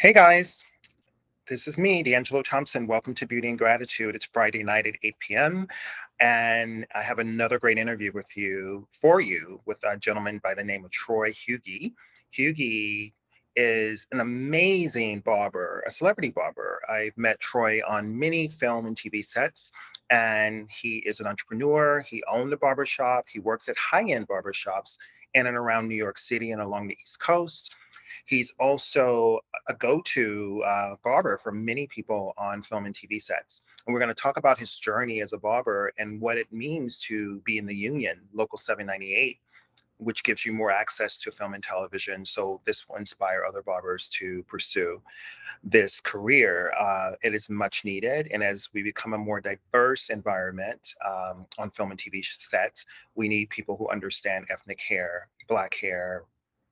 Hey guys, this is me, D'angelo Thompson. Welcome to Beauty and Gratitude. It's Friday night at 8 p.m. and I have another great interview for you with a gentleman by the name of Troy Hughey. Hughey is an amazing barber, a celebrity barber. I've met Troy on many film and TV sets, and he is an entrepreneur. He owned a barbershop. He works at high-end barbershops in and around New York City and along the East Coast. He's also a go-to barber for many people on film and TV sets. And we're going to talk about his journey as a barber and what it means to be in the union, Local 798, which gives you more access to film and television. So this will inspire other barbers to pursue this career. It is much needed. And as we become a more diverse environment on film and TV sets, we need people who understand ethnic hair, Black hair,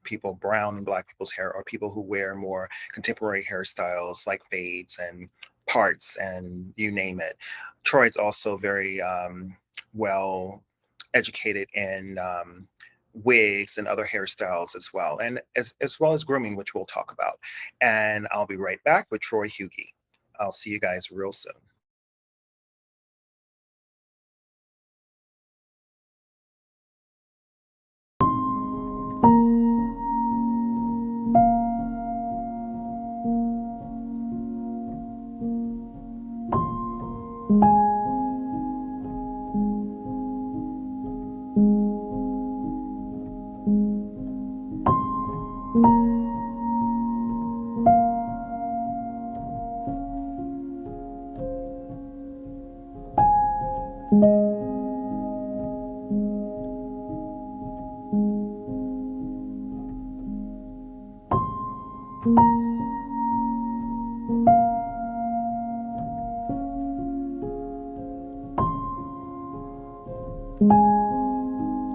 people, brown and Black people's hair, or people who wear more contemporary hairstyles like fades and parts and you name it. Troy's also very well educated in wigs and other hairstyles as well, and as well as grooming, which we'll talk about. And I'll be right back with Troy Hughey. I'll see you guys real soon.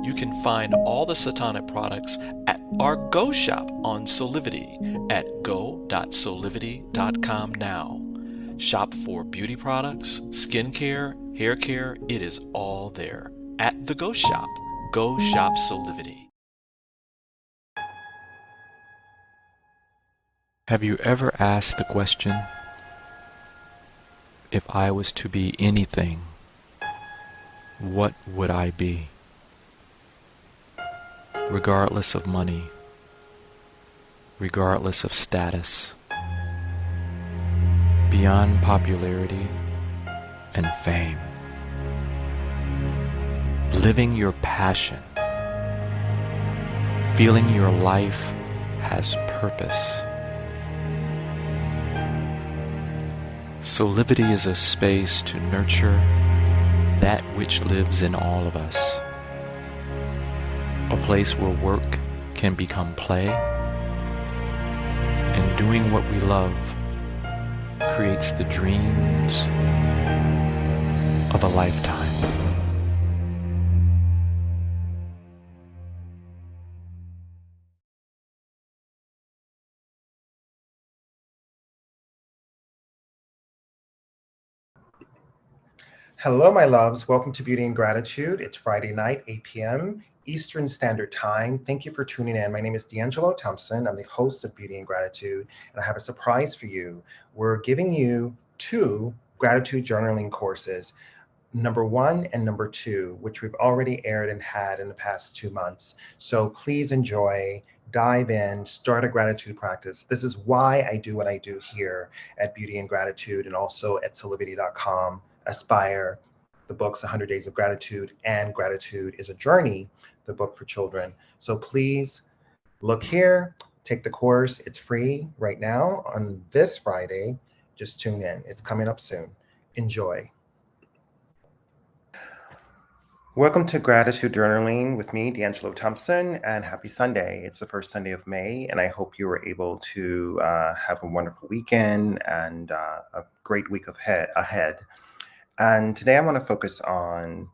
You can find all the Satonic products at our Go shop on Soulivity at go.soulivity.com now. Shop for beauty products, skincare, hair care. It is all there at the Go shop. Go shop Soulivity. Have you ever asked the question, if I was to be anything, what would I be? Regardless of money, regardless of status, beyond popularity and fame. Living your passion, feeling your life has purpose. Soulivity is a space to nurture that which lives in all of us. A place where work can become play, and doing what we love creates the dreams of a lifetime. Hello, my loves. Welcome to Beauty and Gratitude. It's Friday night, 8 p.m. Eastern Standard Time. Thank you for tuning in. My name is D'angelo Thompson. I'm the host of Beauty and Gratitude, and I have a surprise for you. We're giving you 2 gratitude journaling courses, number 1 and number 2, which we've already aired and had in the past 2 months. So please enjoy, dive in, start a gratitude practice. This is why I do what I do here at Beauty and Gratitude and also at Soulivity.com. Aspire, the books 100 Days of Gratitude, and Gratitude is a Journey, the book for children. So please look here, take the course. It's free right now on this Friday. Just tune in. It's coming up soon. Enjoy. Welcome to Gratitude Journaling with me, D'angelo Thompson, and happy Sunday. It's the first Sunday of May, and I hope you were able to have a wonderful weekend and a great week ahead. And today I want to focus on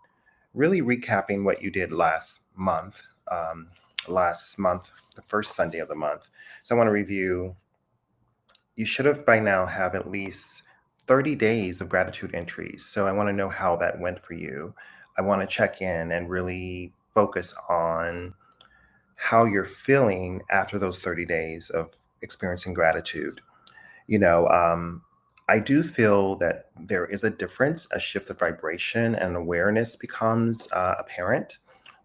really recapping what you did last month, the first Sunday of the month. So I want to review. You should have by now have at least 30 days of gratitude entries. So I want to know how that went for you. I want to check in and really focus on how you're feeling after those 30 days of experiencing gratitude. You know, I do feel that there is a difference, a shift of vibration, and awareness becomes apparent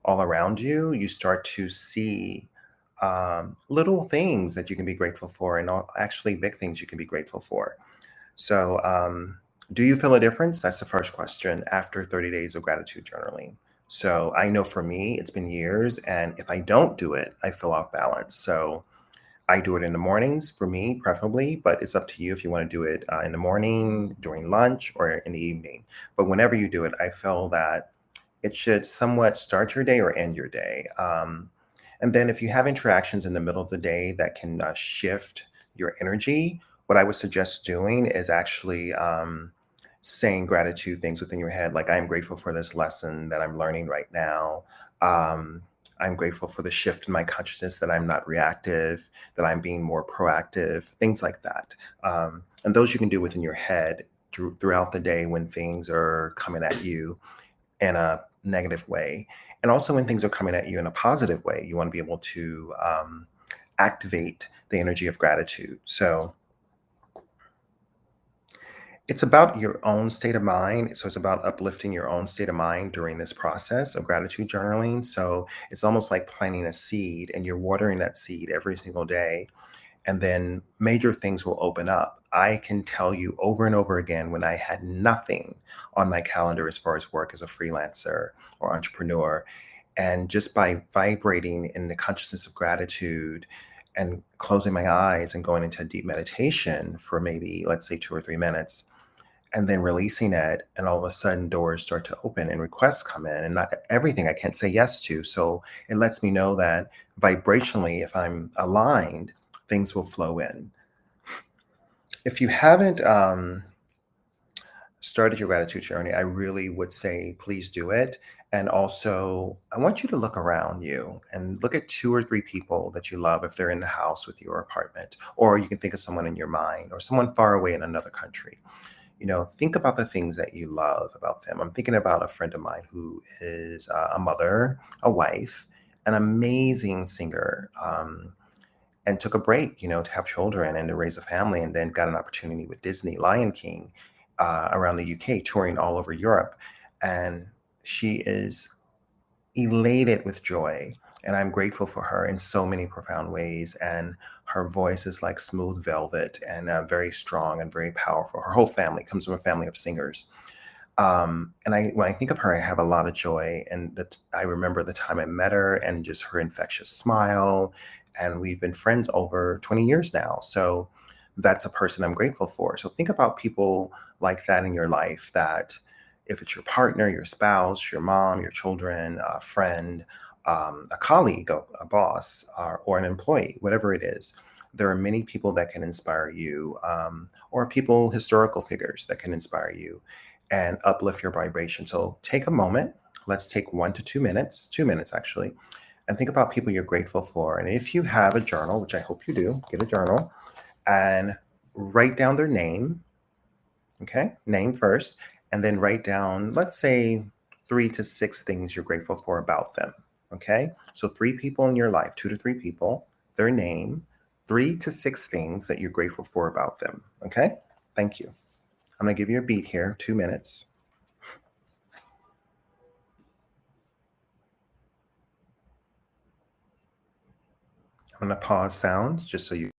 all around you. You start to see little things that you can be grateful for, and actually big things you can be grateful for. So, do you feel a difference? That's the first question after 30 days of gratitude journaling. So, I know for me, it's been years, and if I don't do it, I feel off balance. So, I do it in the mornings for me, preferably, but it's up to you if you want to do it in the morning, during lunch, or in the evening. But whenever you do it, I feel that it should somewhat start your day or end your day. And then if you have interactions in the middle of the day that can shift your energy, what I would suggest doing is actually saying gratitude things within your head, like I'm grateful for this lesson that I'm learning right now. Um, I'm grateful for the shift in my consciousness that I'm not reactive, that I'm being more proactive, things like that. And those you can do within your head throughout the day when things are coming at you in a negative way. And also when things are coming at you in a positive way, you want to be able to activate the energy of gratitude. So it's about your own state of mind. So it's about uplifting your own state of mind during this process of gratitude journaling. So it's almost like planting a seed and you're watering that seed every single day. And then major things will open up. I can tell you over and over again when I had nothing on my calendar as far as work as a freelancer or entrepreneur. And just by vibrating in the consciousness of gratitude and closing my eyes and going into deep meditation for maybe, let's say, 2 or 3 minutes, and then releasing it, and all of a sudden doors start to open and requests come in, and not everything I can't say yes to. So it lets me know that vibrationally, if I'm aligned, things will flow in. If you haven't started your gratitude journey, I really would say please do it. And also, I want you to look around you and look at 2 or 3 people that you love if they're in the house with your apartment, or you can think of someone in your mind or someone far away in another country. Think about the things that you love about them. I'm thinking about a friend of mine who is a mother, a wife, an amazing singer, and took a break, to have children and to raise a family, and then got an opportunity with Disney, Lion King, around the UK, touring all over Europe. And she is elated with joy. And I'm grateful for her in so many profound ways. And her voice is like smooth velvet and very strong and very powerful. Her whole family comes from a family of singers. And when I think of her, I have a lot of joy. And I remember the time I met her and just her infectious smile. And we've been friends over 20 years now. So that's a person I'm grateful for. So think about people like that in your life, that if it's your partner, your spouse, your mom, your children, a friend, a colleague, a boss, or an employee, whatever it is, there are many people that can inspire you, or people, historical figures that can inspire you and uplift your vibration. So take a moment. Let's take 1 to 2 minutes, 2 minutes actually, and think about people you're grateful for. And if you have a journal, which I hope you do, get a journal and write down their name. Okay, name first, and then write down, let's say, 3 to 6 things you're grateful for about them. Okay, so 3 people in your life, 2 to 3 people, their name, 3 to 6 things that you're grateful for about them. Okay, thank you. I'm gonna give you a beat here, 2 minutes. I'm gonna pause sound just so you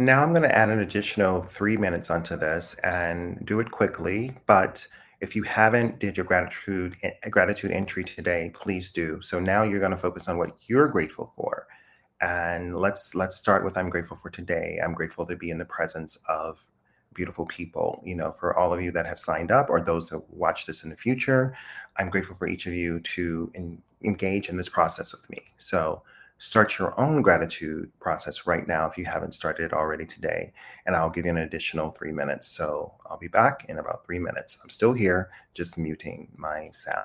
Now I'm going to add an additional 3 minutes onto this and do it quickly. But if you haven't did your gratitude entry today, please do. So now you're going to focus on what you're grateful for. And let's start with I'm grateful for today. I'm grateful to be in the presence of beautiful people. For all of you that have signed up or those that watch this in the future, I'm grateful for each of you to engage in this process with me. So start your own gratitude process right now if you haven't started it already today, and I'll give you an additional 3 minutes. So I'll be back in about 3 minutes. I'm still here, just muting my sound.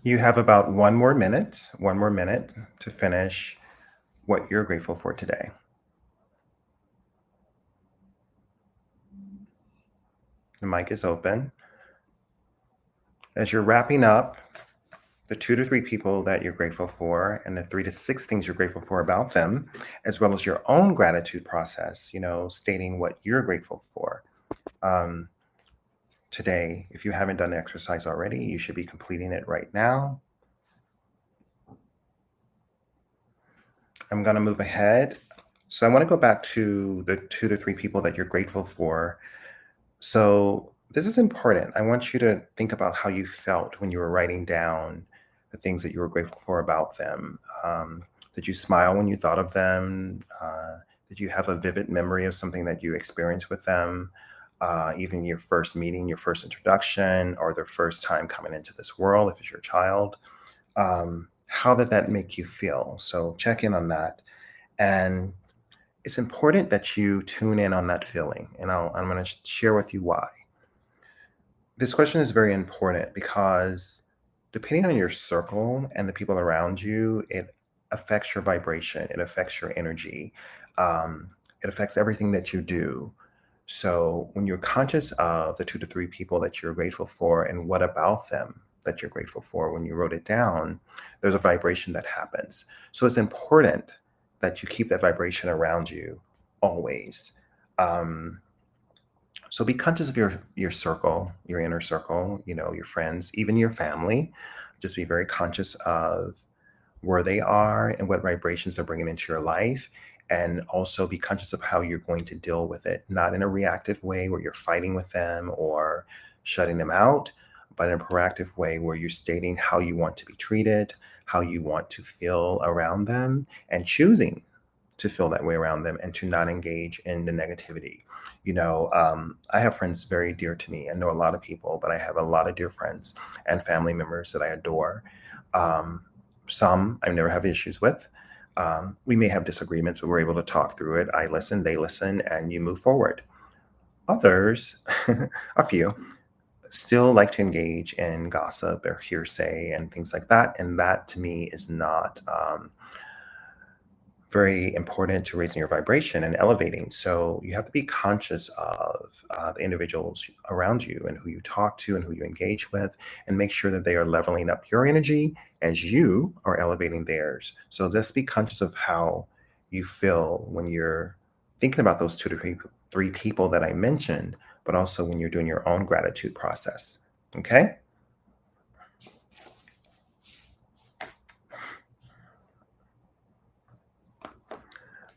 You have about 1 more minute to finish what you're grateful for today. The mic is open. As you're wrapping up the 2 to 3 people that you're grateful for and the 3 to 6 things you're grateful for about them, as well as your own gratitude process, stating what you're grateful for. Today, if you haven't done the exercise already, you should be completing it right now. I'm going to move ahead. So I want to go back to the 2 to 3 people that you're grateful for. So this is important. I want you to think about how you felt when you were writing down the things that you were grateful for about them. Did you smile when you thought of them? Did you have a vivid memory of something that you experienced with them? Even your first meeting, your first introduction, or their first time coming into this world, if it's your child. How did that make you feel? So check in on that. And it's important that you tune in on that feeling. And I'm going to share with you why. This question is very important because depending on your circle and the people around you, it affects your vibration. It affects your energy. It affects everything that you do. So when you're conscious of the 2 to 3 people that you're grateful for and what about them that you're grateful for, when you wrote it down, there's a vibration that happens. So it's important that you keep that vibration around you always. So be conscious of your circle, your inner circle, your friends, even your family. Just be very conscious of where they are and what vibrations they're bringing into your life. And also be conscious of how you're going to deal with it, not in a reactive way where you're fighting with them or shutting them out, but in a proactive way where you're stating how you want to be treated, how you want to feel around them, and choosing to feel that way around them and to not engage in the negativity. I have friends very dear to me. I know a lot of people, but I have a lot of dear friends and family members that I adore. Some I never have issues with. We may have disagreements, but we're able to talk through it. I listen, they listen, and you move forward. Others, a few, still like to engage in gossip or hearsay and things like that. And that to me is not very important to raising your vibration and elevating. So you have to be conscious of the individuals around you and who you talk to and who you engage with, and make sure that they are leveling up your energy as you are elevating theirs. So just be conscious of how you feel when you're thinking about those two to three people that I mentioned, but also when you're doing your own gratitude process. Okay?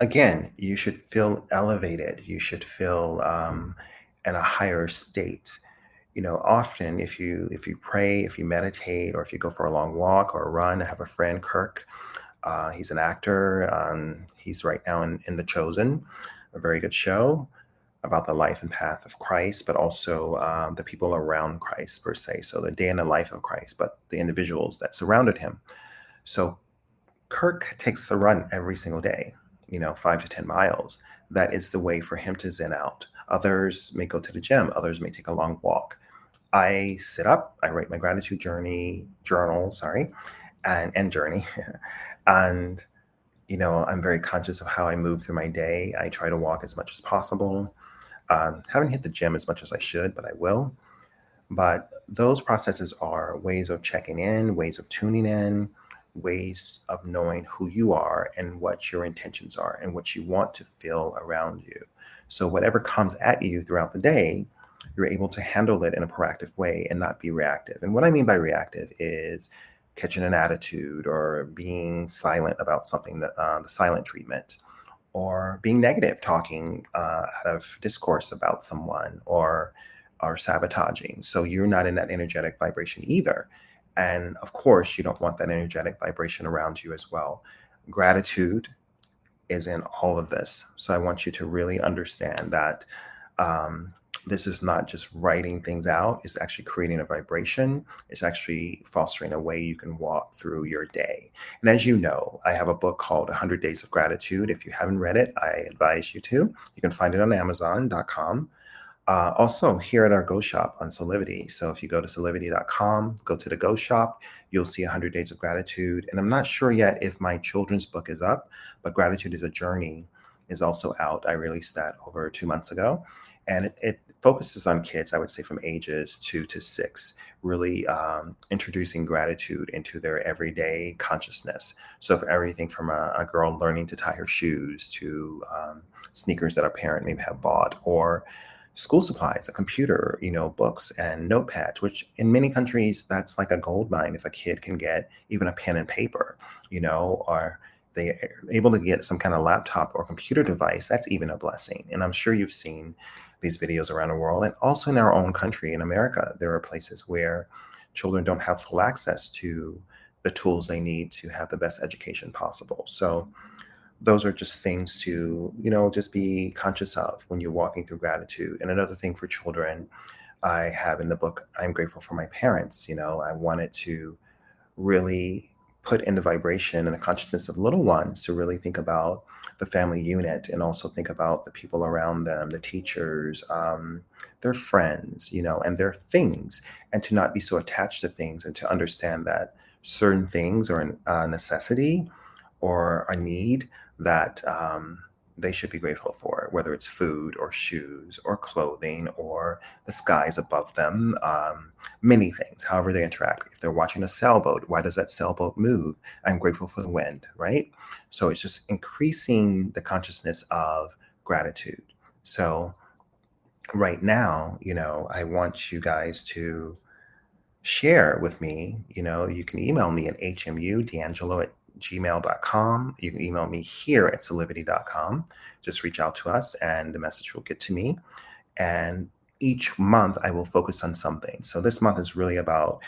Again, you should feel elevated. You should feel in a higher state. Often if you pray, if you meditate, or if you go for a long walk or a run. I have a friend, Kirk. He's an actor. He's right now in The Chosen, a very good show about the life and path of Christ, but also the people around Christ per se. So the day in the life of Christ, but the individuals that surrounded him. So Kirk takes a run every single day, 5 to 10 miles. That is the way for him to zen out. Others may go to the gym. Others may take a long walk. I sit up, I write my gratitude journal, and journey. And, I'm very conscious of how I move through my day. I try to walk as much as possible. Haven't hit the gym as much as I should, but I will. But those processes are ways of checking in, ways of tuning in, ways of knowing who you are and what your intentions are and what you want to feel around you. So whatever comes at you throughout the day, you're able to handle it in a proactive way and not be reactive. And what I mean by reactive is catching an attitude or being silent about something, that the silent treatment, or being negative, talking out of discourse about someone, or sabotaging. So you're not in that energetic vibration either. And of course, you don't want that energetic vibration around you as well. Gratitude is in all of this. So I want you to really understand that this is not just writing things out. It's actually creating a vibration. It's actually fostering a way you can walk through your day. And as you know, I have a book called 100 Days of Gratitude. If you haven't read it, I advise you to. You can find it on Amazon.com. Also here at our Go Shop on Soulivity. So if you go to soulivity.com, go to the Go Shop, you'll see 100 Days of Gratitude. And I'm not sure yet if my children's book is up, but Gratitude is a Journey is also out. I released that over 2 months ago. And it focuses on kids, I would say from ages 2 to 6, really introducing gratitude into their everyday consciousness. So for everything from a girl learning to tie her shoes to sneakers that a parent may have bought, or school supplies, a computer, books and notepads, which in many countries, that's like a gold mine if a kid can get even a pen and paper, or they're able to get some kind of laptop or computer device. That's even a blessing. And I'm sure you've seen these videos around the world, and also in our own country, in America, there are places where children don't have full access to the tools they need to have the best education possible. So those are just things to, just be conscious of when you're walking through gratitude. And another thing for children, I have in the book, I'm grateful for my parents. I wanted to really put in the vibration and the consciousness of little ones to really think about the family unit, and also think about the people around them, the teachers, their friends, and their things, and to not be so attached to things, and to understand that certain things are a necessity or a need that they should be grateful for, whether it's food or shoes or clothing or the skies above them, many things, however they interact. If they're watching a sailboat, why does that sailboat move? I'm grateful for the wind, right? So it's just increasing the consciousness of gratitude. So right now, I want you guys to share with me. You can email me at hmudangelo@gmail.com. You can email me here at soulivity.com. Just reach out to us and the message will get to me. And each month I will focus on something. So this month is really about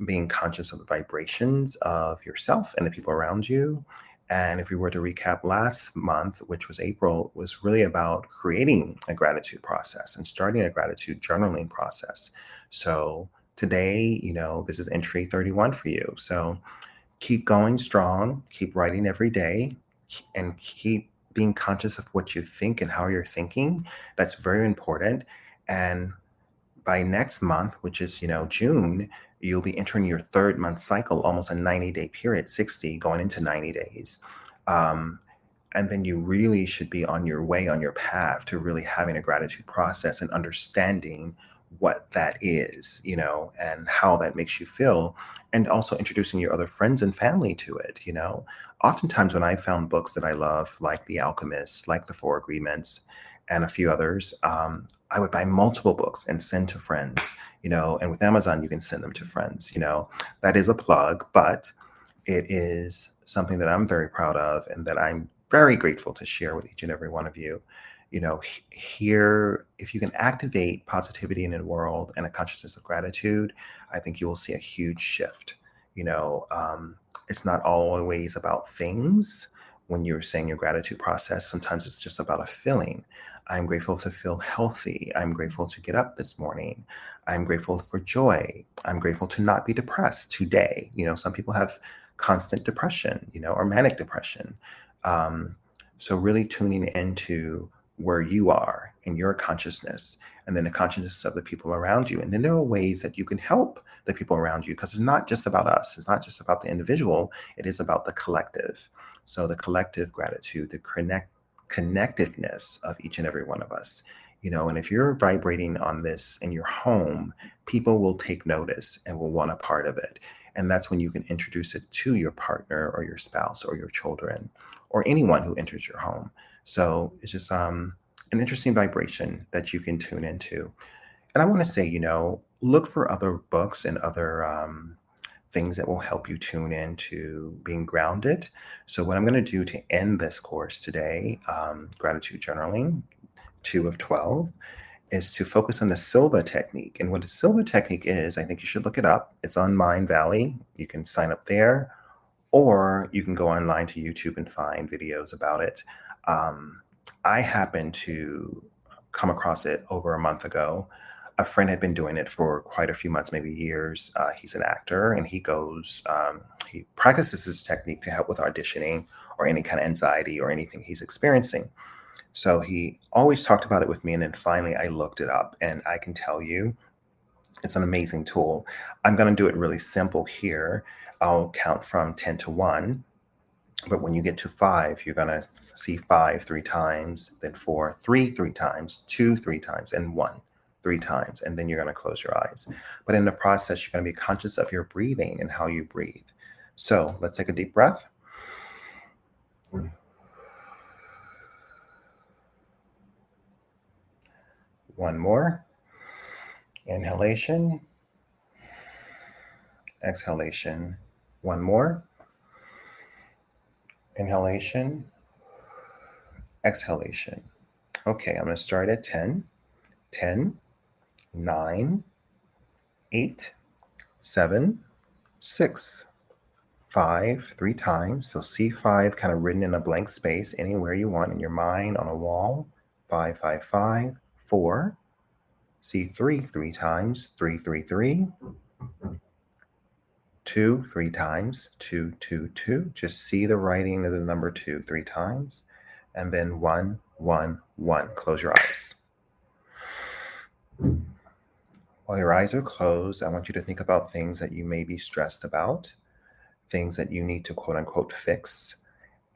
being conscious of the vibrations of yourself and the people around you. And if we were to recap last month, which was April, was really about creating a gratitude process and starting a gratitude journaling process. So today, this is entry 31 for you. So keep going strong, keep writing every day, and keep being conscious of what you think and how you're thinking. That's very important. And by next month, which is, June, you'll be entering your third month cycle, almost a 90-day period, 60 going into 90 days. And then you really should be on your way, on your path to really having a gratitude process and understanding what that is, and how that makes you feel, and also introducing your other friends and family to it. Oftentimes when I found books that I love, like The Alchemist, like The Four Agreements, and a few others, I would buy multiple books and send to friends, and with Amazon, you can send them to friends. That is a plug, but it is something that I'm very proud of and that I'm very grateful to share with each and every one of you. Here, if you can activate positivity in the world and a consciousness of gratitude, I think you will see a huge shift. It's not always about things when you're saying your gratitude process. Sometimes it's just about a feeling. I'm grateful to feel healthy. I'm grateful to get up this morning. I'm grateful for joy. I'm grateful to not be depressed today. Some people have constant depression, or manic depression. So really tuning into where you are in your consciousness, and then the consciousness of the people around you. And then there are ways that you can help the people around you, because it's not just about us. It's not just about the individual. It is about the collective. So the collective gratitude, the connectiveness of each and every one of us. And if you're vibrating on this in your home, people will take notice and will want a part of it. And that's when you can introduce it to your partner or your spouse or your children or anyone who enters your home. So it's just an interesting vibration that you can tune into. And I want to say, look for other books and other things that will help you tune into being grounded. So what I'm going to do to end this course today, Gratitude Journaling, 2 of 12, is to focus on the Silva Technique. And what the Silva Technique is, I think you should look it up. It's on Mind Valley. You can sign up there, or you can go online to YouTube and find videos about it. I happened to come across it over a month ago. A friend had been doing it for quite a few months, maybe years. He's an actor, and he practices this technique to help with auditioning or any kind of anxiety or anything he's experiencing. So he always talked about it with me, and then finally I looked it up, and I can tell you it's an amazing tool. I'm going to do it really simple here. I'll count from 10 to 1, but when you get to 5, you're going to see 5 3 times, then 4 3 times, 2 3 times, and 1 3 times, and then you're going to close your eyes. But in the process, you're going to be conscious of your breathing and how you breathe. So let's take a deep breath. One more. Inhalation. Exhalation. One more. Inhalation. Exhalation. Okay, I'm going to start at 10. 10, 9, 8, 7, 6, 5, 3 times. So C5 kind of written in a blank space anywhere you want in your mind on a wall. 5, 5, 5, 4. C3 3 times. 3, 3, 3. 2 3 times. 2, 2, 2. Just see the writing of the number 2 3 times. And then 1, 1, 1. Close your eyes. While your eyes are closed, I want you to think about things that you may be stressed about, things that you need to quote unquote fix,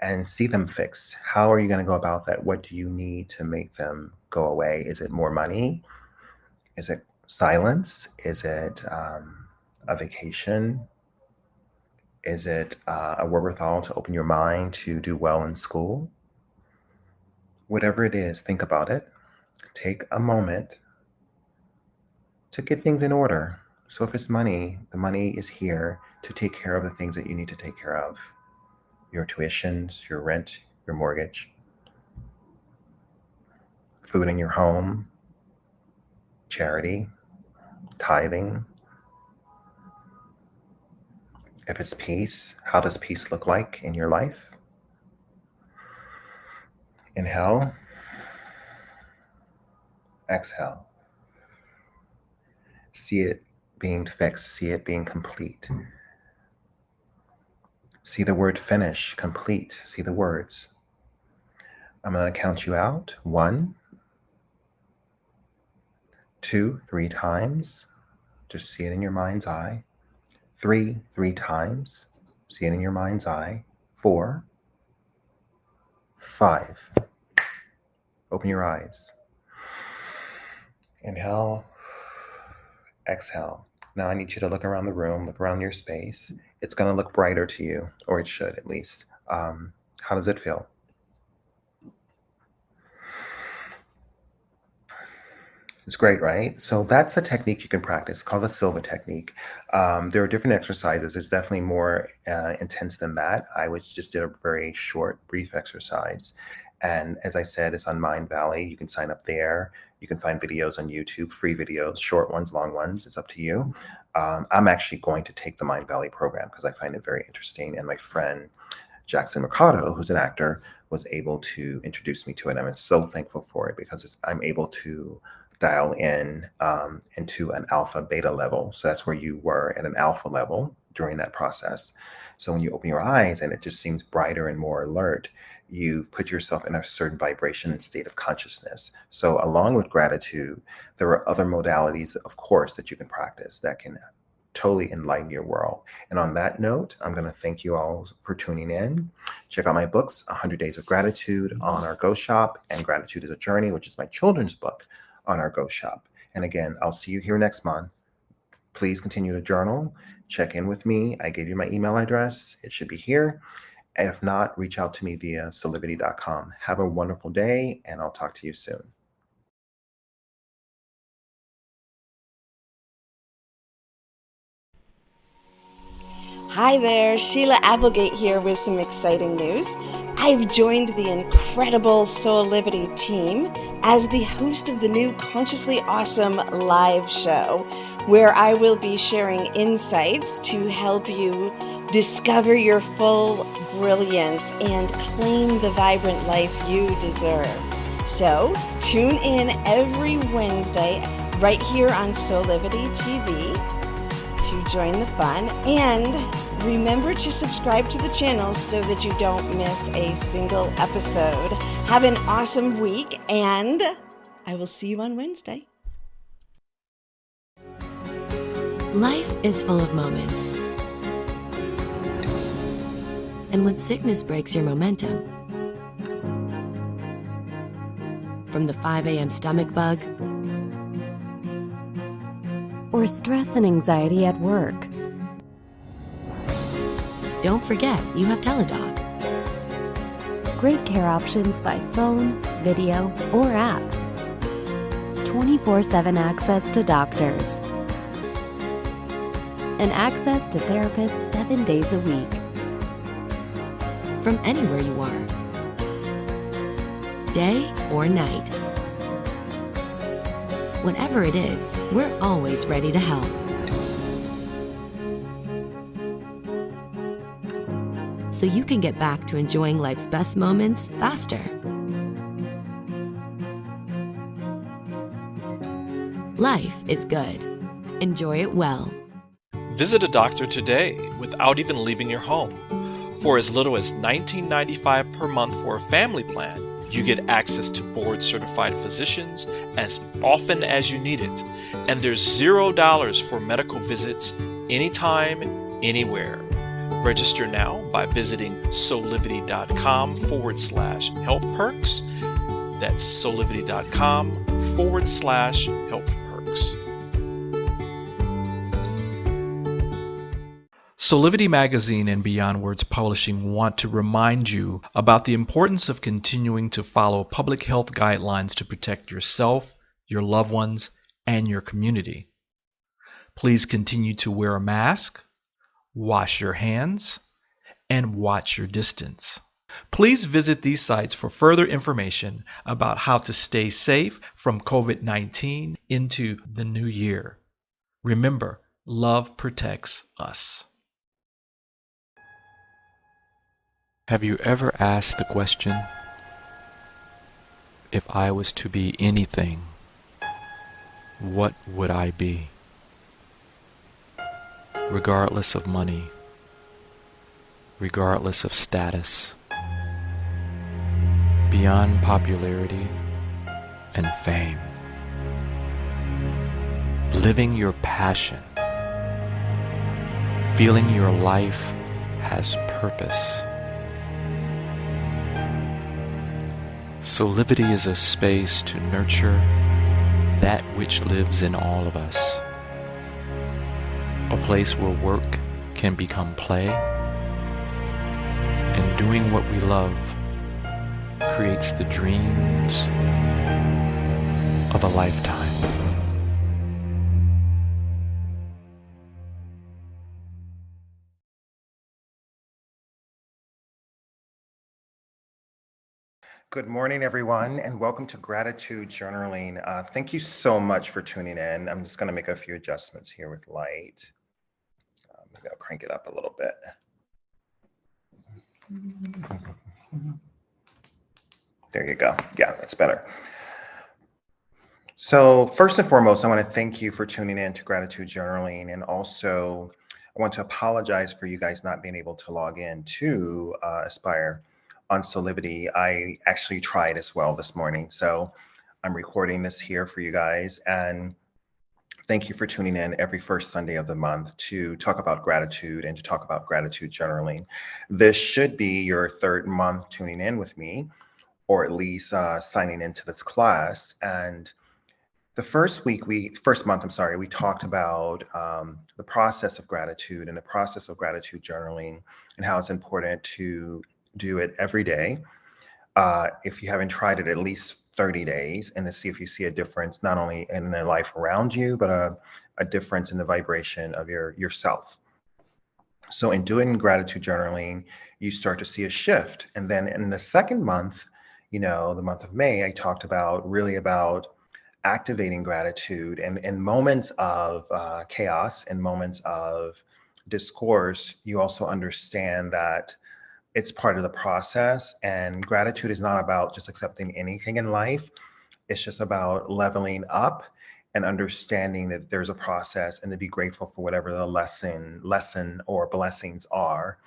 and see them fixed. How are you going to go about that? What do you need to make them go away? Is it more money? Is it silence? Is it a vacation? Is it a wherewithal to open your mind to do well in school? Whatever it is, think about it. Take a moment to get things in order. So if it's money, the money is here to take care of the things that you need to take care of. Your tuitions, your rent, your mortgage, food in your home, charity, tithing. If it's peace, how does peace look like in your life? Inhale. Exhale. See it being fixed. See it being complete. See the word finish, complete. See the words. I'm going to count you out. 1, 2, 3 times. Just see it in your mind's eye. 3, 3 times. See it in your mind's eye. 4, 5. Open your eyes. Inhale, exhale. Now I need you to look around the room, look around your space. It's going to look brighter to you, or it should at least. How does it feel? It's great, right? So that's a technique you can practice called the Silva Technique. There are different exercises. It's definitely more intense than that. Just did a very short, brief exercise. And as I said, it's on Mind Valley. You can sign up there. You can find videos on YouTube, free videos, short ones, long ones. It's up to you. I'm actually going to take the Mind Valley program because I find it very interesting. And my friend, Jackson Mercado, who's an actor, was able to introduce me to it. I'm so thankful for it because I'm able to dial in into an alpha beta level. So that's where you were at an alpha level during that process. So when you open your eyes and it just seems brighter and more alert, you've put yourself in a certain vibration and state of consciousness. So along with gratitude, there are other modalities, of course, that you can practice that can totally enlighten your world. And on that note, I'm going to thank you all for tuning in. Check out my books, 100 Days of Gratitude on our Go Shop, and Gratitude is a Journey, which is my children's book, on our Go Shop. And again, I'll see you here next month. Please continue to journal. Check in with me. I gave you my email address. It should be here. And if not, reach out to me via Soulivity.com. Have a wonderful day, and I'll talk to you soon. Hi there, Sheila Applegate here with some exciting news. I've joined the incredible Soulivity team as the host of the new Consciously Awesome live show, where I will be sharing insights to help you discover your full brilliance and claim the vibrant life you deserve. So tune in every Wednesday right here on Soulivity TV to join the fun, and remember to subscribe to the channel so that you don't miss a single episode. Have an awesome week, and I will see you on Wednesday. Life is full of moments. And when sickness breaks your momentum, from the 5 a.m. stomach bug, or stress and anxiety at work, don't forget you have Teladoc. Great care options by phone, video, or app. 24/7 access to doctors. And access to therapists 7 days a week. From anywhere you are. Day or night. Whatever it is, we're always ready to help. So you can get back to enjoying life's best moments faster. Life is good. Enjoy it well. Visit a doctor today without even leaving your home. For as little as $19.95 per month for a family plan, you get access to board-certified physicians as often as you need it. And there's $0 for medical visits anytime, anywhere. Register now by visiting soulivity.com/health perks. That's soulivity.com/health perks. Soulivity Magazine and Beyond Words Publishing want to remind you about the importance of continuing to follow public health guidelines to protect yourself, your loved ones, and your community. Please continue to wear a mask, wash your hands, and watch your distance. Please visit these sites for further information about how to stay safe from COVID-19 into the new year. Remember, love protects us. Have you ever asked the question, if I was to be anything, what would I be? Regardless of money, regardless of status, beyond popularity and fame. living your passion, feeling your life has purpose. Soulivity is a space to nurture that which lives in all of us. A place where work can become play, and doing what we love creates the dreams of a lifetime. Good morning, everyone, and welcome to Gratitude Journaling. Thank you so much for tuning in. I'm just going to make a few adjustments here with light. Maybe I'll crank it up a little bit. There you go. Yeah, that's better. So first and foremost, I want to thank you for tuning in to Gratitude Journaling, and also I want to apologize for you guys not being able to log in to Aspire on Soulivity. I actually tried as well this morning, so I'm recording this here for you guys, and thank you for tuning in every first Sunday of the month to talk about gratitude and to talk about gratitude journaling. This should be your third month tuning in with me, or at least signing into this class. And the first month, we talked about the process of gratitude and the process of gratitude journaling and how it's important to do it every day. If you haven't tried it, at least 30 days, and to see if you see a difference, not only in the life around you, but a difference in the vibration of yourself. So in doing gratitude journaling, you start to see a shift. And then in the second month, the month of May, I talked about activating gratitude, and in moments of chaos and moments of discourse, you also understand that it's part of the process, and gratitude is not about just accepting anything in life. It's just about leveling up and understanding that there's a process, and to be grateful for whatever the lesson or blessings are.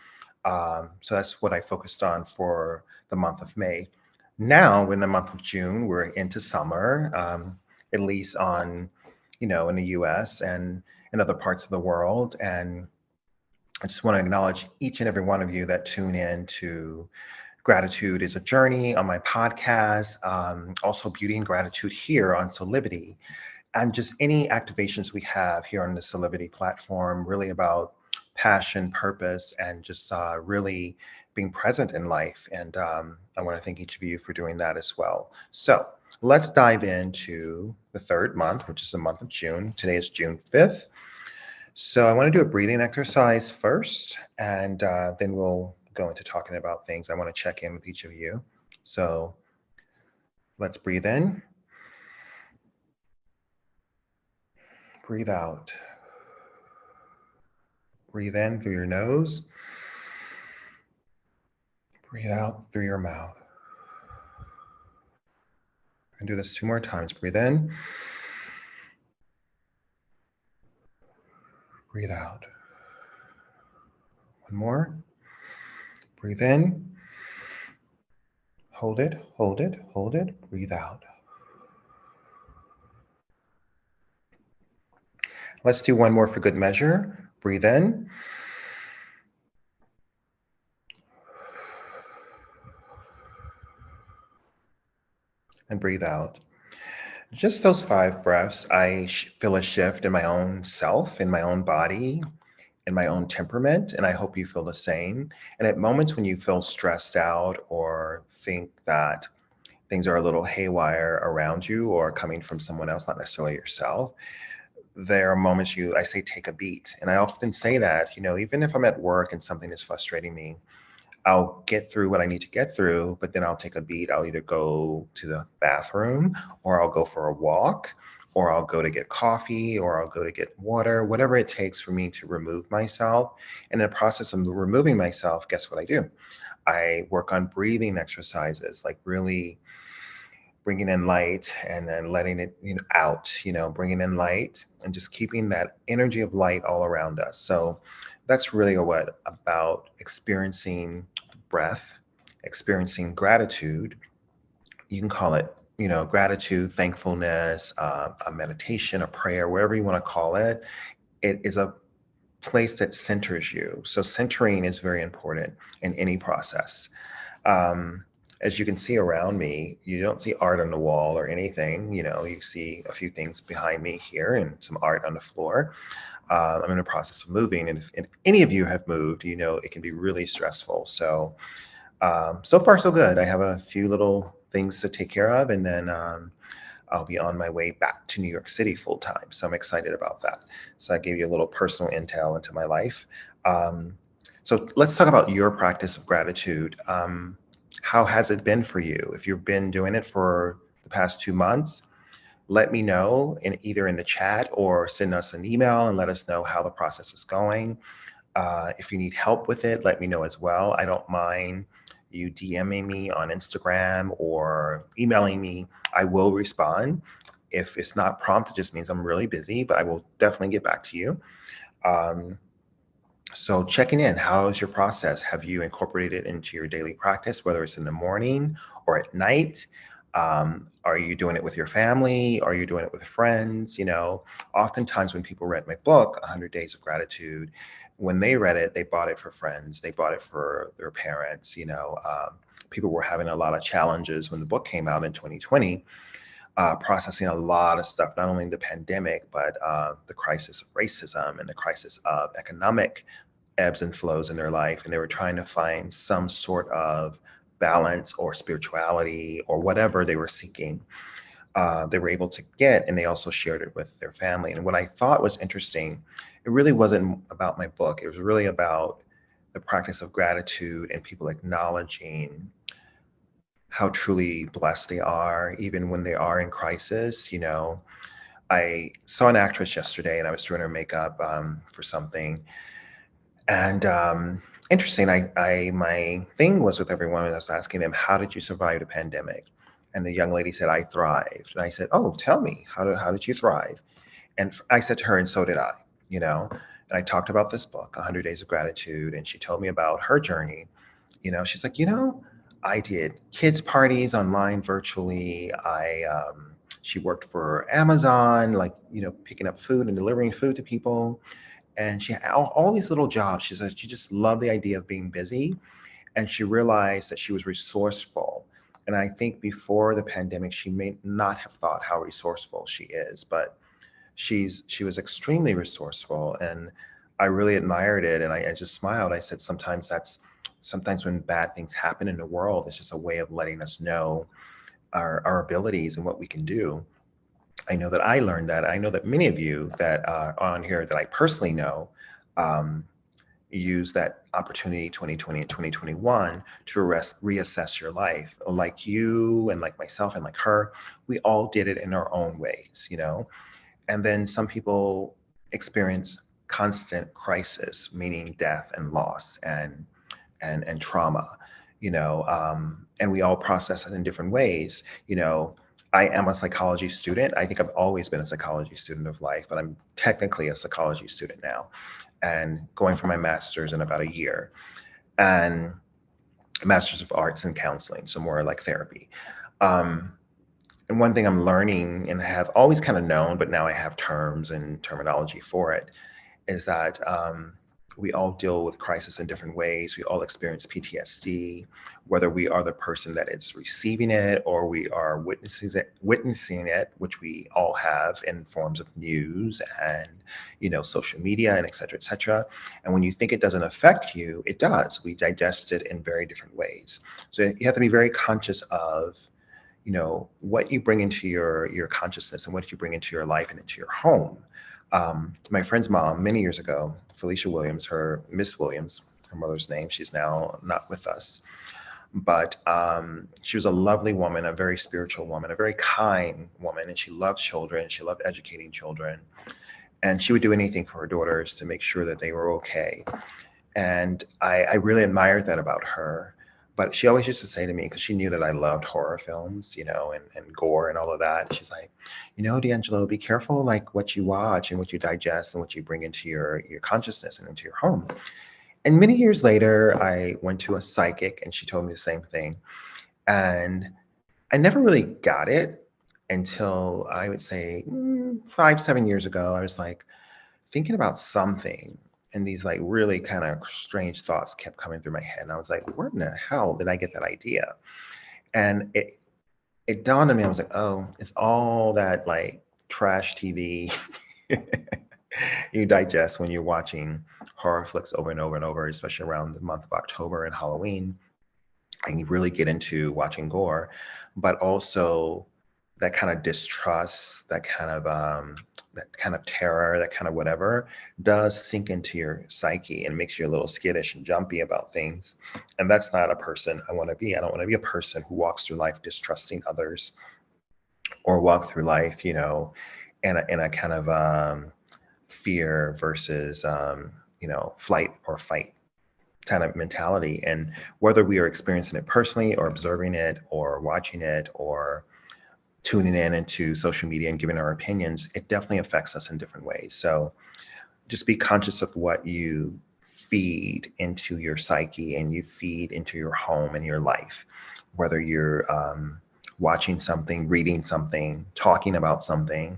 So that's what I focused on for the month of May. Now, in the month of June, we're into summer, at least in the US and in other parts of the world. And I just want to acknowledge each and every one of you that tune in to Gratitude is a Journey on my podcast, also Beauty and Gratitude here on Soulivity, and just any activations we have here on the Soulivity platform, really about passion, purpose, and just really being present in life. And I want to thank each of you for doing that as well. So let's dive into the third month, which is the month of June. Today is June 5th. So I want to do a breathing exercise first, and then we'll go into talking about things. I want to check in with each of you. So let's breathe in. Breathe out. Breathe in through your nose. Breathe out through your mouth. I can do this 2 more times. Breathe in. Breathe out. 1 more. Breathe in. Hold it, hold it, hold it. Breathe out. Let's do 1 more for good measure. Breathe in. And breathe out. Just those 5 breaths, I feel a shift in my own self, in my own body, in my own temperament, and I hope you feel the same. And at moments when you feel stressed out or think that things are a little haywire around you or coming from someone else, not necessarily yourself, there are moments I say take a beat. And I often say that, even if I'm at work and something is frustrating me, I'll get through what I need to get through, but then I'll take a beat. I'll either go to the bathroom, or I'll go for a walk, or I'll go to get coffee, or I'll go to get water, whatever it takes for me to remove myself. And in the process of removing myself, guess what I do? I work on breathing exercises, like really bringing in light and then letting it out, bringing in light and just keeping that energy of light all around us. So that's really about experiencing breath, experiencing gratitude. You can call it gratitude, thankfulness, a meditation, a prayer, whatever you want to call it, it is a place that centers you. So centering is very important in any process. Um, as you can see around me, you don't see art on the wall or anything. You see a few things behind me here and some art on the floor. I'm in the process of moving, and if any of you have moved, it can be really stressful. So, so far so good. I have a few little things to take care of, and then I'll be on my way back to New York City full time. So I'm excited about that. So I gave you a little personal intel into my life. Um, so let's talk about your practice of gratitude. How has it been for you? If you've been doing it for the past 2 months, let me know either in the chat or send us an email and let us know how the process is going. If you need help with it, let me know as well. I don't mind you DMing me on Instagram or emailing me. I will respond. If it's not prompt, it just means I'm really busy, but I will definitely get back to you. Um, so checking in, how is your process? Have you incorporated it into your daily practice, whether it's in the morning or at night? Are you doing it with your family? Are you doing it with friends? Oftentimes when people read my book, 100 Days of Gratitude, when they read it, they bought it for friends. They bought it for their parents. People were having a lot of challenges when the book came out in 2020, processing a lot of stuff, not only the pandemic, but the crisis of racism and the crisis of economic ebbs and flows in their life. And they were trying to find some sort of balance or spirituality or whatever they were seeking. They were able to get, and they also shared it with their family. And what I thought was interesting, it really wasn't about my book. It was really about the practice of gratitude and people acknowledging how truly blessed they are, even when they are in crisis. I saw an actress yesterday, and I was doing her makeup for something. And interesting, my thing was with everyone, I was asking them, how did you survive the pandemic? And the young lady said, I thrived. And I said, oh, tell me, how did you thrive? And I said to her, and so did I, And I talked about this book, 100 Days of Gratitude, and she told me about her journey. She's like, I did kids parties online virtually. She worked for Amazon, like, picking up food and delivering food to people. And she had all these little jobs. She said she just loved the idea of being busy. And she realized that she was resourceful. And I think before the pandemic, she may not have thought how resourceful she is, but she was extremely resourceful. And I really admired it. And I just smiled. I said, sometimes when bad things happen in the world, it's just a way of letting us know our abilities and what we can do. I know that I learned that. I know that many of you that are on here that I personally know um, use that opportunity 2020 and 2021 to reassess your life. Like you and like myself and like her, we all did it in our own ways. And then some people experience constant crisis, meaning death and loss and trauma, and we all process it in different ways. I am a psychology student. I think I've always been a psychology student of life, but I'm technically a psychology student now and going for my master's in about a year, and a master's of arts in counseling, so more like therapy. Um, and one thing I'm learning and have always kind of known, but now I have terms and terminology for it, is that we all deal with crisis in different ways. We all experience PTSD, whether we are the person that is receiving it or we are witnessing it, which we all have in forms of news and social media and et cetera, et cetera. And when you think it doesn't affect you, it does. We digest it in very different ways. So you have to be very conscious of what you bring into your consciousness and what you bring into your life and into your home. My friend's mom, many years ago, Felicia Williams, Miss Williams, her mother's name, she's now not with us, but she was a lovely woman, a very spiritual woman, a very kind woman, and she loved children. She loved educating children, and she would do anything for her daughters to make sure that they were okay. And I really admired that about her. But she always used to say to me, because she knew that I loved horror films, and gore and all of that. She's like, D'Angelo, be careful like what you watch and what you digest and what you bring into your consciousness and into your home. And many years later, I went to a psychic and she told me the same thing. And I never really got it until I would say 5, 7 years ago. I was like thinking about something, and these like really kind of strange thoughts kept coming through my head. And I was like, where in the hell did I get that idea? And it dawned on me, I was like, oh, it's all that like trash TV you digest when you're watching horror flicks over and over and over, especially around the month of October and Halloween. And you really get into watching gore, but also that kind of distrust, that kind of terror, that kind of whatever does sink into your psyche and makes you a little skittish and jumpy about things. And that's not a person I want to be. I don't want to be a person who walks through life distrusting others, or walk through life, in a kind of fear versus, flight or fight kind of mentality. And whether we are experiencing it personally or observing it or watching it or tuning in into social media and giving our opinions, it definitely affects us in different ways. So just be conscious of what you feed into your psyche and you feed into your home and your life, whether you're watching something, reading something, talking about something.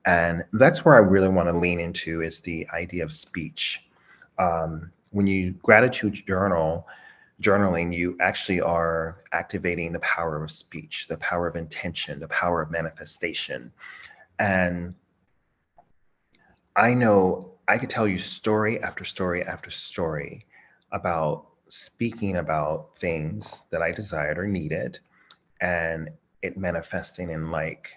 And that's where I really want to lean into, is the idea of speech. When you gratitude journaling, you actually are activating the power of speech, the power of intention, the power of manifestation. And I know I could tell you story after story after story about speaking about things that I desired or needed, and it manifesting in, like,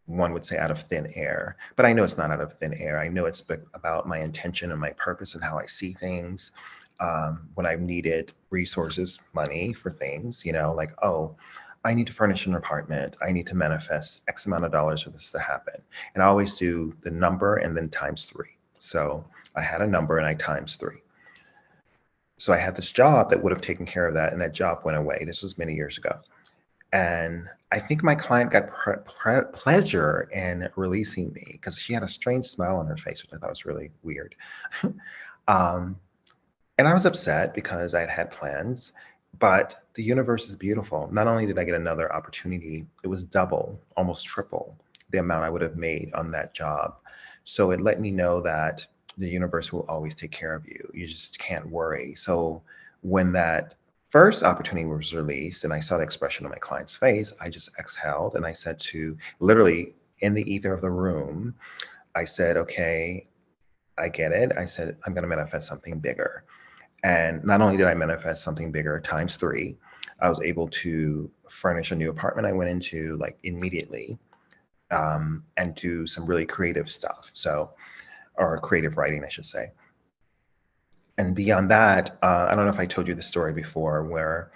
one would say, out of thin air. But I know it's not out of thin air. I know it's about my intention and my purpose and how I see things. When I've needed resources, money for things, like, oh, I need to furnish an apartment. I need to manifest X amount of dollars for this to happen. And I always do the number and then times 3. So I had a number and I times 3. So I had this job that would have taken care of that, and that job went away. This was many years ago. And I think my client got pleasure in releasing me, because she had a strange smile on her face, which I thought was really weird. um, and I was upset because I had plans, but the universe is beautiful. Not only did I get another opportunity, it was double, almost triple the amount I would have made on that job. So it let me know that the universe will always take care of you. You just can't worry. So when that first opportunity was released and I saw the expression on my client's face, I just exhaled and I said, to literally in the ether of the room, I said, okay, I get it. I said, I'm going to manifest something bigger. And not only did I manifest something bigger times 3, I was able to furnish a new apartment I went into, like, immediately, and do some really creative stuff. Or creative writing, I should say. And beyond that, I don't know if I told you the story before, where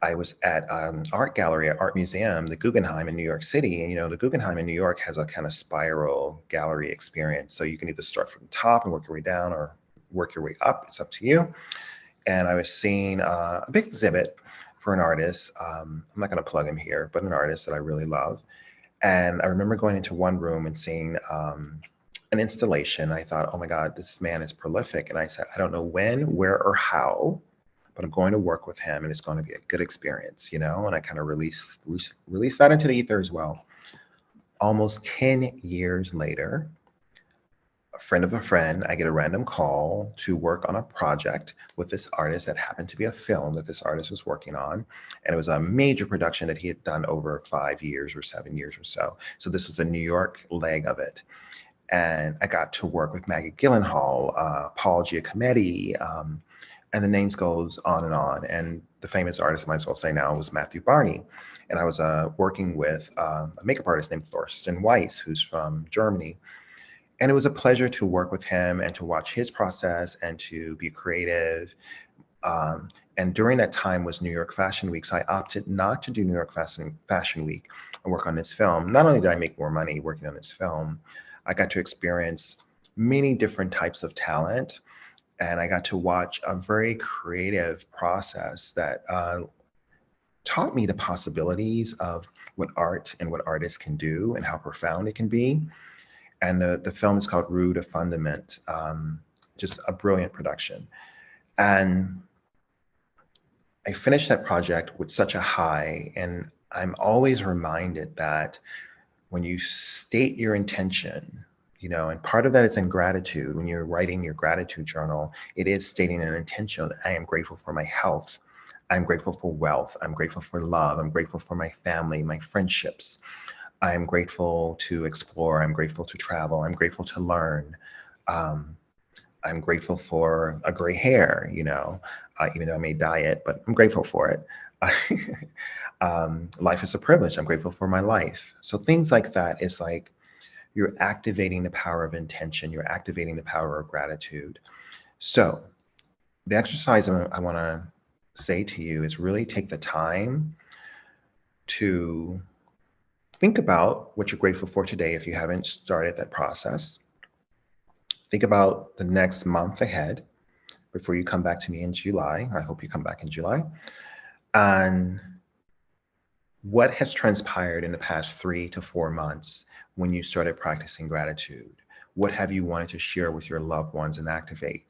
I was at an art gallery, art museum, the Guggenheim in New York City. And the Guggenheim in New York has a kind of spiral gallery experience. So you can either start from the top and work your way down, or work your way up. It's up to you. And I was seeing a big exhibit for an artist. I'm not going to plug him here, but an artist that I really love. And I remember going into one room and seeing an installation. I thought, oh my God, this man is prolific. And I said, I don't know when, where, or how, but I'm going to work with him, and it's going to be a good experience, And I kind of released that into the ether as well. Almost 10 years later, a friend of a friend, I get a random call to work on a project with this artist that happened to be a film that this artist was working on. And it was a major production that he had done over 5 years or 7 years or so. So this was the New York leg of it. And I got to work with Maggie Gyllenhaal, Paul Giacometti, and the names goes on and on. And the famous artist, I might as well say now, was Matthew Barney. And I was working with a makeup artist named Thorsten Weiss, who's from Germany. And it was a pleasure to work with him and to watch his process and to be creative. And during that time was New York Fashion Week. So I opted not to do New York Fashion Week and work on this film. Not only did I make more money working on this film, I got to experience many different types of talent. And I got to watch a very creative process that taught me the possibilities of what art and what artists can do and how profound it can be. And the film is called Rue de Fundament, just a brilliant production. And I finished that project with such a high, and I'm always reminded that when you state your intention, and part of that is in gratitude. When you're writing your gratitude journal, it is stating an intention. I am grateful for my health. I'm grateful for wealth. I'm grateful for love. I'm grateful for my family, my friendships. I'm grateful to explore. I'm grateful to travel. I'm grateful to learn. Um, I'm grateful for a gray hair, even though I may dye it, but I'm grateful for it. Life is a privilege. I'm grateful for my life. So things like that is like you're activating the power of intention. You're activating the power of gratitude. So the exercise I want to say to you is really take the time to think about what you're grateful for today if you haven't started that process. Think about the next month ahead before you come back to me in July. I hope you come back in July. And what has transpired in the past 3 to 4 months when you started practicing gratitude? What have you wanted to share with your loved ones and activate?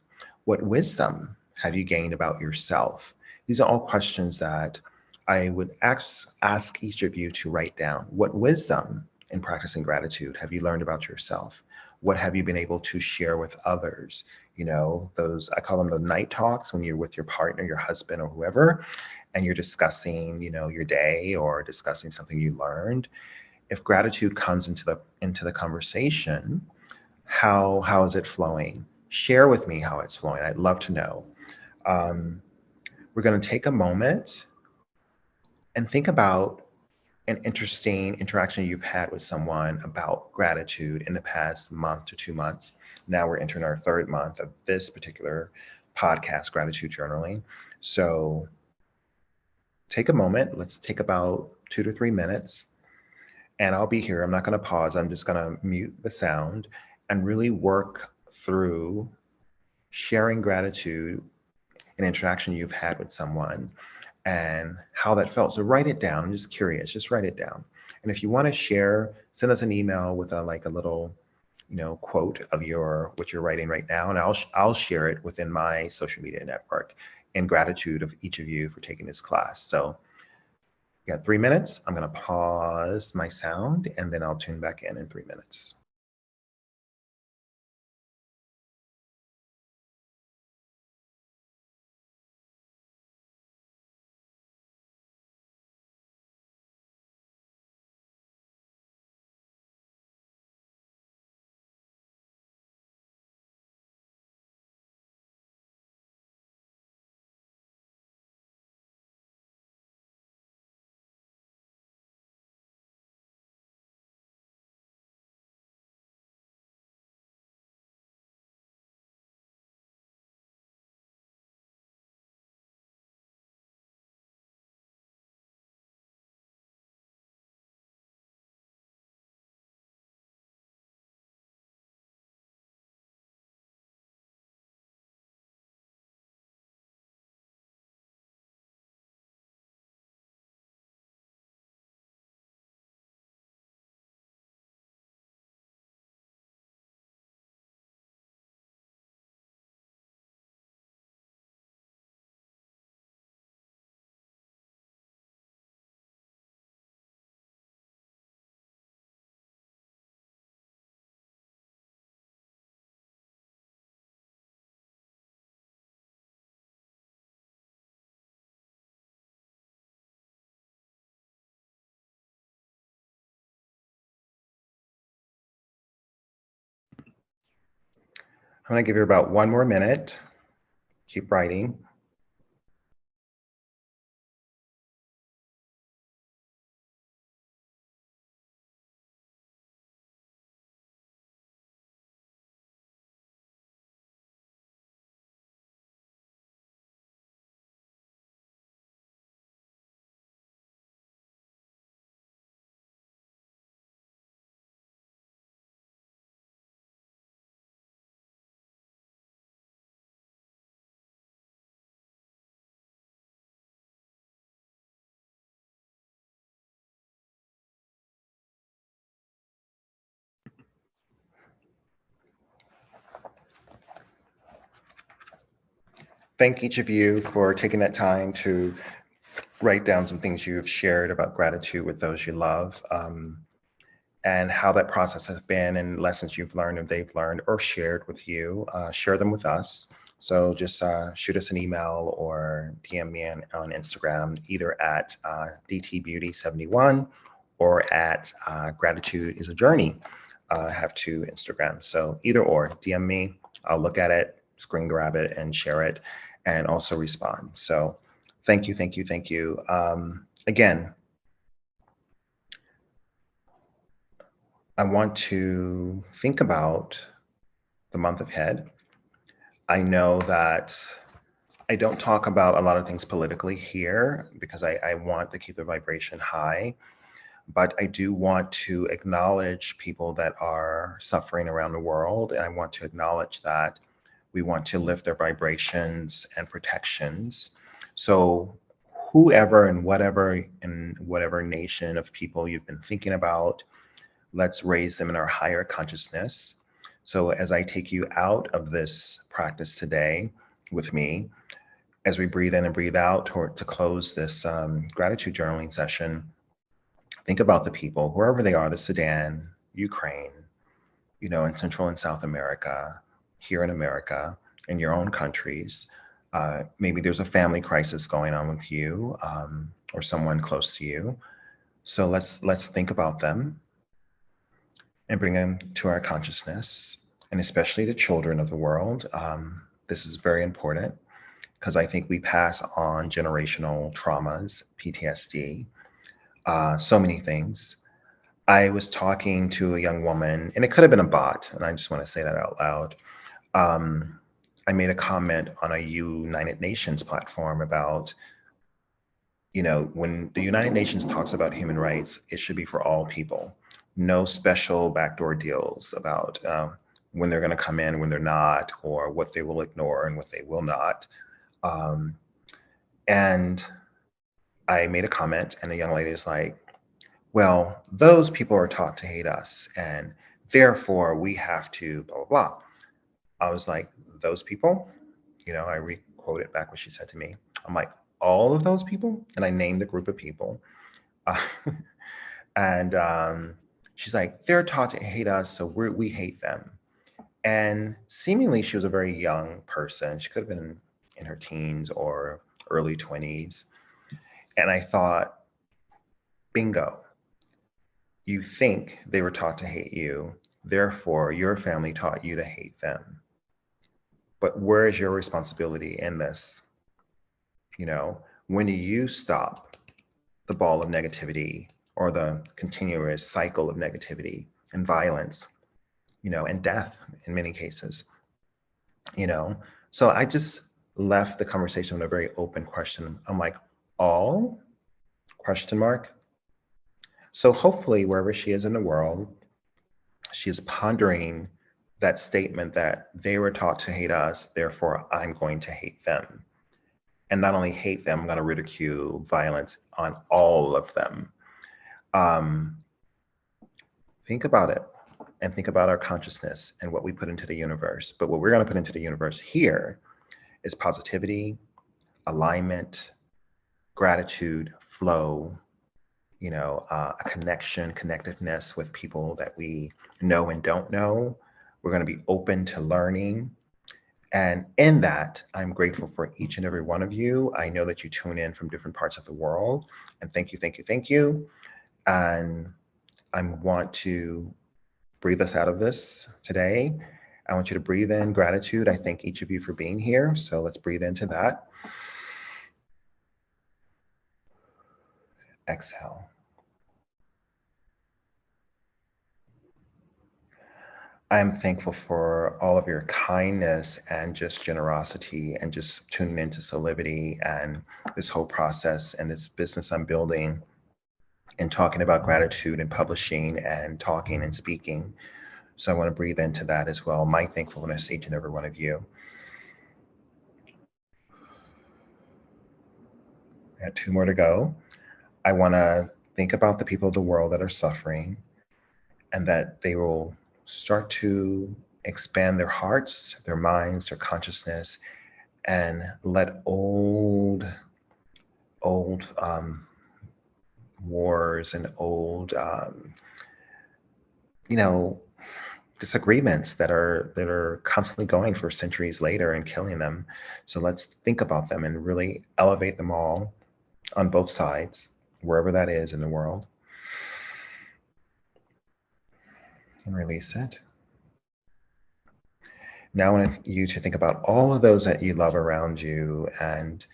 What wisdom have you gained about yourself? These are all questions that I would ask each of you to write down. What wisdom in practicing gratitude have you learned about yourself? What have you been able to share with others? Those, I call them the night talks, when you're with your partner, your husband, or whoever, and you're discussing, your day or discussing something you learned. If gratitude comes into the conversation, how is it flowing? Share with me how it's flowing. I'd love to know. We're going to take a moment and think about an interesting interaction you've had with someone about gratitude in the past month to 2 months. Now we're entering our third month of this particular podcast, Gratitude Journaling. So take a moment. Let's take about 2 to 3 minutes. And I'll be here. I'm not going to pause. I'm just going to mute the sound and really work through sharing gratitude, an interaction you've had with someone, and how that felt. So write it down. I'm just curious. Just write it down. And if you want to share, send us an email with a little, quote of what you're writing right now, and I'll share it within my social media network in gratitude of each of you for taking this class. So you got 3 minutes. I'm going to pause my sound and then I'll tune back in 3 minutes. I'm going to give you about 1 more minute. Keep writing. Thank each of you for taking that time to write down some things you've shared about gratitude with those you love, and how that process has been and lessons you've learned or they've learned or shared with you. Share them with us. So just shoot us an email or DM me on Instagram, either at DTBeauty71 or at Gratitude is a Journey. I have two Instagrams. So either or, DM me. I'll look at it, screen grab it, and share it, and also respond. So thank you, thank you, thank you. Again, I want to think about the month ahead. I know that I don't talk about a lot of things politically here because I want to keep the vibration high, but I do want to acknowledge people that are suffering around the world. And I want to acknowledge that we want to lift their vibrations and protections. So whoever and whatever nation of people you've been thinking about, let's raise them in our higher consciousness. So as I take you out of this practice today with me, as we breathe in and breathe out to close this gratitude journaling session, think about the people, wherever they are, the Sudan, Ukraine, in Central and South America, here in America, in your own countries. Maybe there's a family crisis going on with you or someone close to you. So let's think about them and bring them to our consciousness, and especially the children of the world. This is very important because I think we pass on generational traumas, PTSD, so many things. I was talking to a young woman, and it could have been a bot, and I just want to say that out loud. I made a comment on a United Nations platform about, when the United Nations talks about human rights, it should be for all people. No special backdoor deals about when they're going to come in, when they're not, or what they will ignore and what they will not. And I made a comment, and the young lady is like, well, those people are taught to hate us, and therefore we have to blah, blah, blah. I was like, those people? I re-quoted back what she said to me. I'm like, all of those people? And I named the group of people. And she's like, they're taught to hate us, so we hate them. And seemingly she was a very young person. She could have been in her teens or early 20s. And I thought, bingo. You think they were taught to hate you, therefore your family taught you to hate them. But where is your responsibility in this? When do you stop the ball of negativity or the continuous cycle of negativity and violence, and death in many cases, So I just left the conversation with a very open question. I'm like, all? Question mark. So hopefully wherever she is in the world, she is pondering that statement that they were taught to hate us, therefore I'm going to hate them. And not only hate them, I'm going to ridicule violence on all of them. Think about it, and think about our consciousness and what we put into the universe. But what we're going to put into the universe here is positivity, alignment, gratitude, flow, a connection, connectiveness with people that we know and don't know. We're going to be open to learning. And in that, I'm grateful for each and every one of you. I know that you tune in from different parts of the world. And thank you, thank you, thank you. And I want to breathe us out of this today. I want you to breathe in gratitude. I thank each of you for being here. So let's breathe into that. Exhale. I'm thankful for all of your kindness and just generosity and just tuning into Soulivity and this whole process and this business I'm building and talking about gratitude and publishing and talking and speaking. So I want to breathe into that as well. My thankfulness to each and every one of you. I had 2 more to go. I want to think about the people of the world that are suffering and that they will start to expand their hearts, their minds, their consciousness, and let old old wars and old, you know, disagreements that are constantly going for centuries later and killing them. So let's think about them and really elevate them all on both sides, wherever that is in the world, and release it. Now I want you to think about all of those that you love around you, and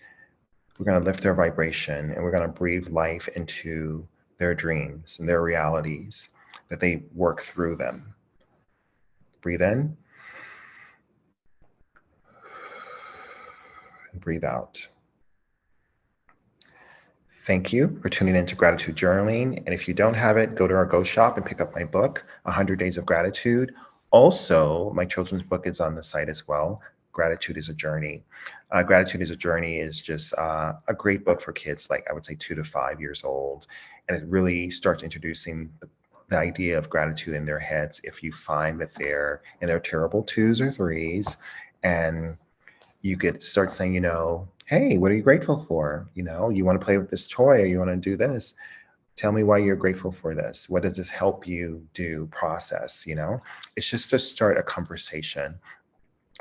we're going to lift their vibration, and we're going to breathe life into their dreams and their realities, that they work through them. Breathe in and breathe out. Thank you for tuning in to Gratitude Journaling. And if you don't have it, go to our Go Shop and pick up my book, 100 Days of Gratitude. Also, my children's book is on the site as well. Gratitude is a Journey. Gratitude is a Journey is just a great book for kids, like I would say 2 to 5 years old. And it really starts introducing the idea of gratitude in their heads if you find that they're in their terrible 2s or 3s. And you could start saying, hey, what are you grateful for? You want to play with this toy, or you want to do this. Tell me why you're grateful for this. What does this help you do, process? It's just to start a conversation.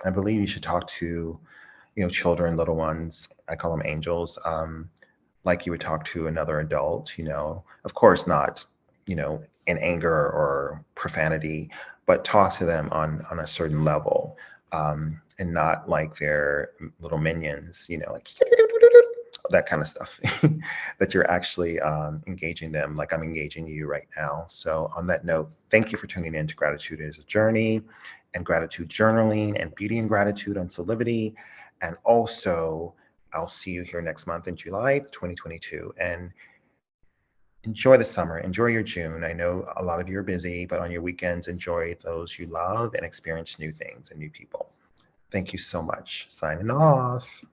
I believe you should talk to, children, little ones. I call them angels, like you would talk to another adult, of course not, in anger or profanity, but talk to them on a certain level. And not like they're little minions, like that kind of stuff, that you're actually engaging them like I'm engaging you right now. So on that note, thank you for tuning in to Gratitude is a Journey and Gratitude Journaling and Beauty and Gratitude on Soulivity. And also, I'll see you here next month in July 2022. And enjoy the summer, enjoy your June. I know a lot of you are busy, but on your weekends, enjoy those you love and experience new things and new people. Thank you so much. Signing off.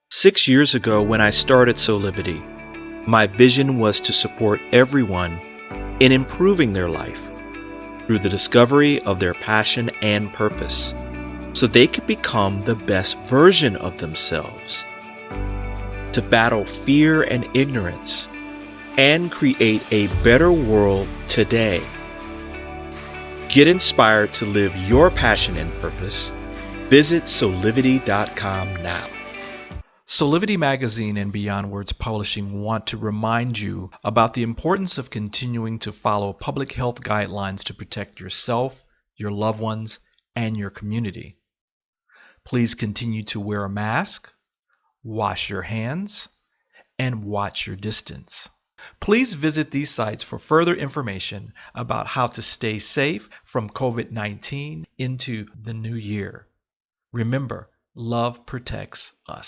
Six years ago, when I started Soulivity, my vision was to support everyone in improving their life through the discovery of their passion and purpose, so they could become the best version of themselves, to battle fear and ignorance, and create a better world today. Get inspired to live your passion and purpose. Visit Soulivity.com now. Soulivity Magazine and Beyond Words Publishing want to remind you about the importance of continuing to follow public health guidelines to protect yourself, your loved ones, and your community. Please continue to wear a mask, wash your hands, and watch your distance. Please visit these sites for further information about how to stay safe from COVID-19 into the new year. Remember, love protects us.